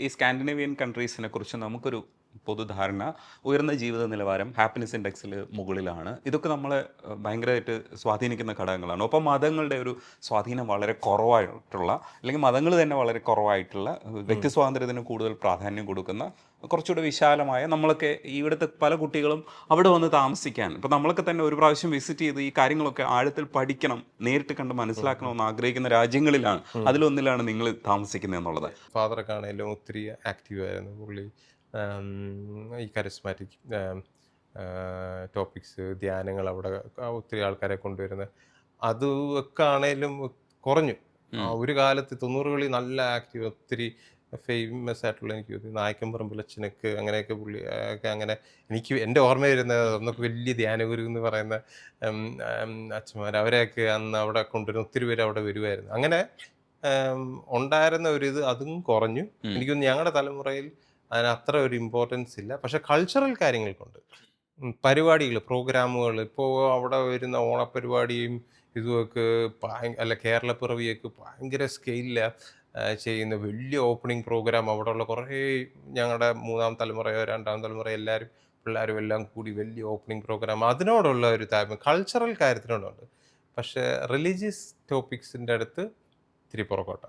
ഈ സ്കാൻഡിനേവിയൻ കൺട്രീസിനെ കുറിച്ച് നമുക്കൊരു പൊതുധാരണ ഉയർന്ന ജീവിത നിലവാരം, ഹാപ്പിനെസ് ഇൻഡെക്സിൽ മുകളിലാണ്. ഇതൊക്കെ നമ്മളെ ഭയങ്കരമായിട്ട് സ്വാധീനിക്കുന്ന ഘടകങ്ങളാണ്. ഒപ്പം മതങ്ങളുടെ ഒരു സ്വാധീനം വളരെ കുറവായിട്ടുള്ള, അല്ലെങ്കിൽ മതങ്ങൾ തന്നെ വളരെ കുറവായിട്ടുള്ള, വ്യക്തി സ്വാതന്ത്ര്യത്തിന് കൂടുതൽ പ്രാധാന്യം കൊടുക്കുന്ന, കുറച്ചുകൂടെ വിശാലമായ, നമ്മളൊക്കെ ഇവിടുത്തെ പല കുട്ടികളും അവിടെ വന്ന് താമസിക്കാൻ, ഇപ്പോൾ നമ്മളൊക്കെ തന്നെ ഒരു പ്രാവശ്യം വിസിറ്റ് ചെയ്ത് ഈ കാര്യങ്ങളൊക്കെ ആഴത്തിൽ പഠിക്കണം, നേരിട്ട് കണ്ട് മനസ്സിലാക്കണമെന്ന് ആഗ്രഹിക്കുന്ന രാജ്യങ്ങളിലാണ്, അതിലൊന്നിലാണ് നിങ്ങൾ താമസിക്കുന്നത് എന്നുള്ളത്. ഫാദറൊക്കെ ആണേലും ഒത്തിരി ആക്റ്റീവായിരുന്നു പുള്ളി. ഈ കരിസ്മാറ്റിക് ടോപ്പിക്സ്, ധ്യാനങ്ങൾ അവിടെ ഒത്തിരി ആൾക്കാരെ കൊണ്ടുവരുന്നത് അത് ഒക്കെ ആണേലും കുറഞ്ഞു. ഒരു കാലത്ത് 90കളിൽ നല്ല ആക്റ്റീവ് ഒത്തിരി ഫേമസ് ആയിട്ടുള്ള എനിക്ക് തോന്നുന്നു നായക്കൻ പറമ്പിലച്ഛനൊക്കെ അങ്ങനെയൊക്കെ പുള്ളി ഒക്കെ അങ്ങനെ എനിക്ക് എൻ്റെ ഓർമ്മ വരുന്നത് അന്നൊക്കെ വലിയ ധ്യാനഗുരു എന്ന് പറയുന്ന അച്ഛന്മാർ അവരെയൊക്കെ അന്ന് അവിടെ കൊണ്ടുവരുന്ന ഒത്തിരി പേര് അവിടെ വരുമായിരുന്നു. അങ്ങനെ ഏം, ഉണ്ടായിരുന്ന ഒരിത് അതും കുറഞ്ഞു. എനിക്ക് തോന്നുന്നു ഞങ്ങളുടെ തലമുറയിൽ അതിന് അത്ര ഒരു ഇമ്പോർട്ടൻസ് ഇല്ല. പക്ഷെ കൾച്ചറൽ കാര്യങ്ങൾക്കുണ്ട്. പരിപാടികൾ, പ്രോഗ്രാമുകൾ ഇപ്പോൾ അവിടെ വരുന്ന ഓണപ്പരിപാടിയും ഇതുമൊക്കെ അല്ല കേരളപ്പിറവിയൊക്കെ ഭയങ്കര സ്കെയിലിലാ ചെയ്യുന്ന വലിയ ഓപ്പണിംഗ് പ്രോഗ്രാം അവിടെയുള്ള കുറേ ഞങ്ങളുടെ 3-ാം തലമുറയോ 2-ാം തലമുറയോ എല്ലാവരും പിള്ളേരും എല്ലാം കൂടി വലിയ ഓപ്പണിംഗ് പ്രോഗ്രാം അതിനോടുള്ള ഒരു താല്പര്യം കൾച്ചറൽ കാര്യത്തിനോടുണ്ട്. പക്ഷേ റിലീജിയസ് ടോപ്പിക്സിൻ്റെ അടുത്ത് ഇത്തിരി പുറകോട്ടാ.